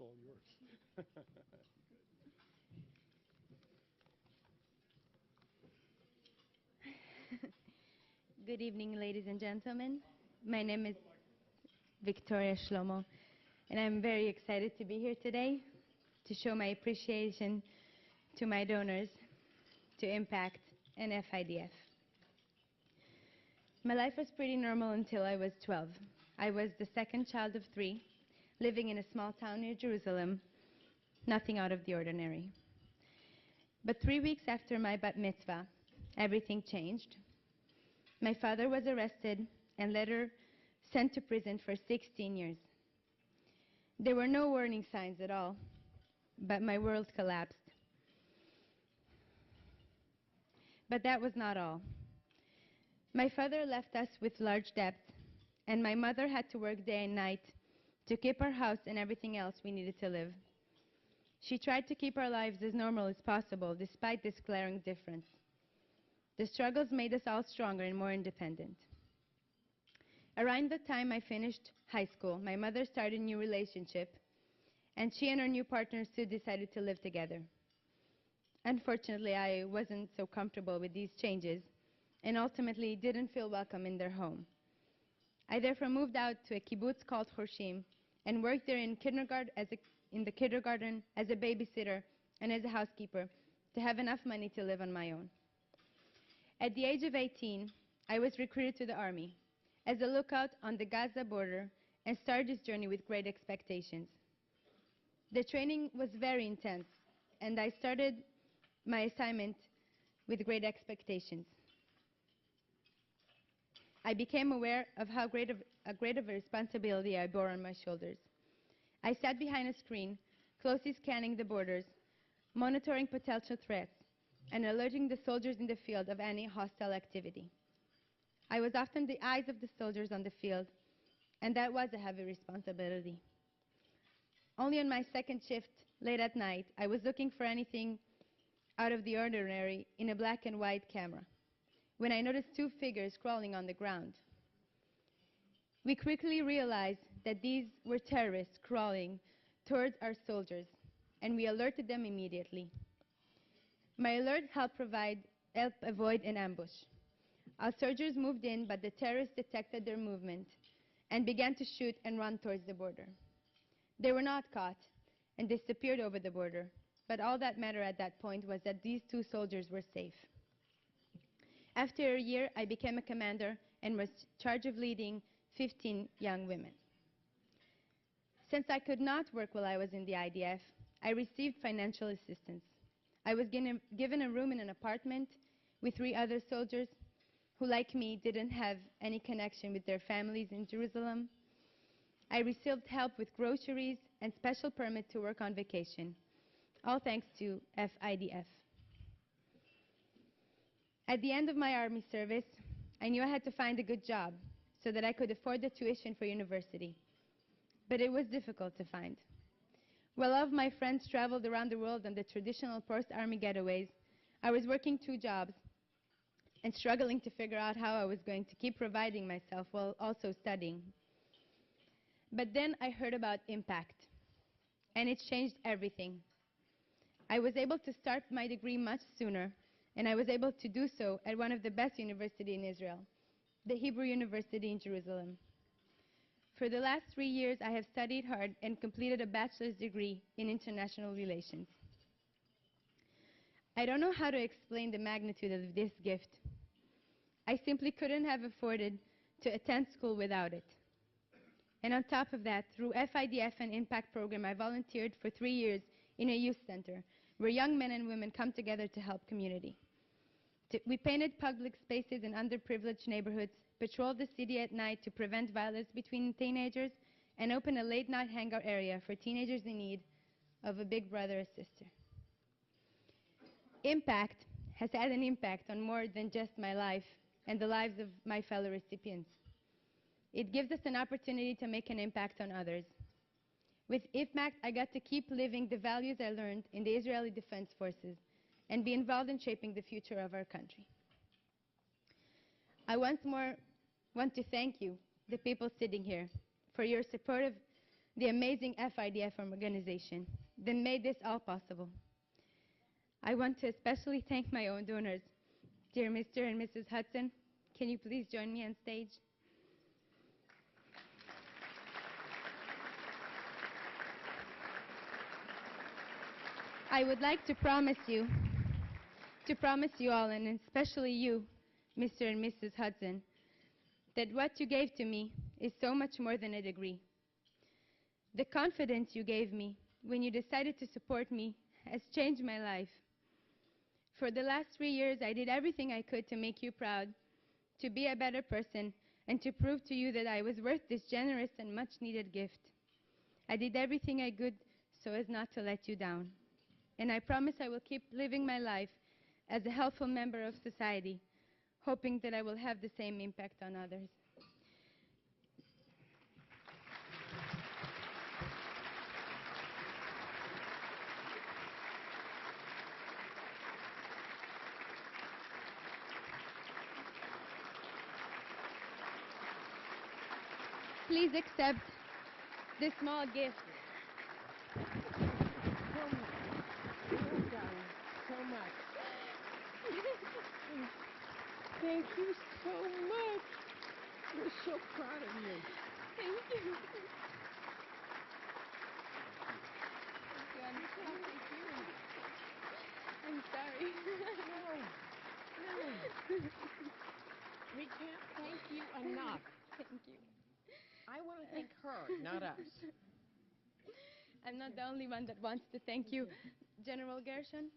It's all yours. Good evening, ladies and gentlemen. My name is Victoria Shlomo, and I'm very excited to be here today to show my appreciation to my donors, to Impact, and FIDF. My life was pretty normal until I was 12. I was the second child of 3, living in a small town near Jerusalem, nothing out of the ordinary. But 3 weeks after my bat mitzvah, everything changed. My father was arrested and later sent to prison for 16 years. There were no warning signs at all, but my world collapsed. But that was not all. My father left us with large debts, and my mother had to work day and night to keep our house and everything else we needed to live. She tried to keep our lives as normal as possible, despite this glaring difference. The struggles made us all stronger and more independent. Around the time I finished high school, my mother started a new relationship, and she and her new partner Sue decided to live together. Unfortunately, I wasn't so comfortable with these changes, and ultimately didn't feel welcome in their home. I therefore moved out to a kibbutz called Horshim, and worked there in the kindergarten as a babysitter and as a housekeeper to have enough money to live on my own. At the age of 18, I was recruited to the army as a lookout on the Gaza border and started this journey with great expectations. The training was very intense, and I started my assignment with great expectations. I became aware of how great of a responsibility I bore on my shoulders. I sat behind a screen, closely scanning the borders, monitoring potential threats, and alerting the soldiers in the field of any hostile activity. I was often the eyes of the soldiers on the field, and that was a heavy responsibility. Only on my second shift, late at night, I was looking for anything out of the ordinary in a black and white camera, when I noticed 2 figures crawling on the ground. We quickly realized that these were terrorists crawling towards our soldiers, and we alerted them immediately. My alert helped avoid an ambush. Our soldiers moved in, but the terrorists detected their movement and began to shoot and run towards the border. They were not caught and disappeared over the border, but all that mattered at that point was that these 2 soldiers were safe. After a year, I became a commander and was in charge of leading 15 young women. Since I could not work while I was in the IDF, I received financial assistance. I was given a room in an apartment with 3 other soldiers who, like me, didn't have any connection with their families in Jerusalem. I received help with groceries and special permit to work on vacation, all thanks to FIDF. At the end of my army service, I knew I had to find a good job so that I could afford the tuition for university. But it was difficult to find. While all of my friends traveled around the world on the traditional post-army getaways, I was working 2 jobs and struggling to figure out how I was going to keep providing myself while also studying. But then I heard about Impact, and it changed everything. I was able to start my degree much sooner, and I was able to do so at one of the best universities in Israel, the Hebrew University in Jerusalem. For the last 3 years, I have studied hard and completed a bachelor's degree in international relations. I don't know how to explain the magnitude of this gift. I simply couldn't have afforded to attend school without it. And on top of that, through FIDF and Impact program, I volunteered for 3 years in a youth center where young men and women come together to help community. We painted public spaces in underprivileged neighborhoods, patrolled the city at night to prevent violence between teenagers, and opened a late-night hangout area for teenagers in need of a big brother or sister. Impact has had an impact on more than just my life and the lives of my fellow recipients. It gives us an opportunity to make an impact on others. With Impact, I got to keep living the values I learned in the Israeli Defense Forces and be involved in shaping the future of our country. I once more want to thank you, the people sitting here, for your support of the amazing FIDF organization that made this all possible. I want to especially thank my own donors. Dear Mr. and Mrs. Hudson, can you please join me on stage? I would like to promise you all, and especially you, Mr. and Mrs. Hudson, that what you gave to me is so much more than a degree. The confidence you gave me when you decided to support me has changed my life. For the last 3 years, I did everything I could to make you proud, to be a better person, and to prove to you that I was worth this generous and much-needed gift. I did everything I could so as not to let you down. And I promise I will keep living my life as a helpful member of society, hoping that I will have the same impact on others. Please accept this small gift. Well done so much. Thank you so much. We're so proud of you. Thank you. I'm sorry. No. We can't thank you enough. Thank you. I want to thank her, not us. I'm not the only one that wants to thank you. General Gershon?